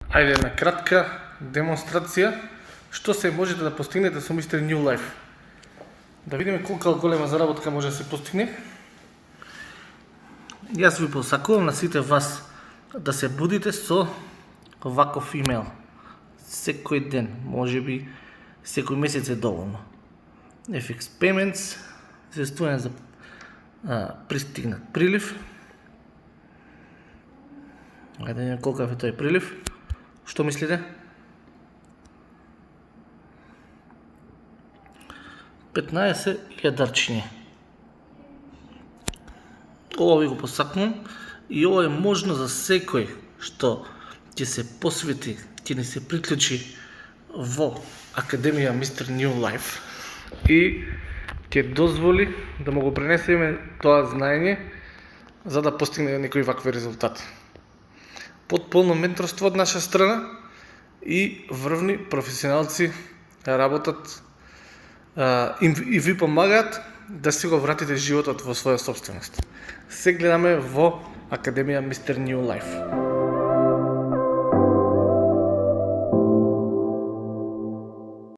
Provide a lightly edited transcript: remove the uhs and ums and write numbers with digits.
Ајде на кратка демонстрација што се можете да постигнете со Mr. New Life. Да видиме колка голема заработка може да се постигне. Јас ви посакувам на сите вас да се будите со ваков имейл. Секој ден, можеби секој месец е доволно. FX Payments, известување за пристигнат прилив. Ајде да видиме колкав е тој прилив. Што мислите? 15 дарчиња. Ова ви го посакнувам и ова е можно за секој што ќе се посвети, ќе ни се приклучи во Академија Mr. New Life и ќе дозволи да му го пренесеме тоа знаење за да постигне некои вакви резултати. Потполно менторство од наша страна и врвни професионалци работат и ви помагаат да си го вратите животот во своја собственост. Се гледаме во Академија Mr. New Life.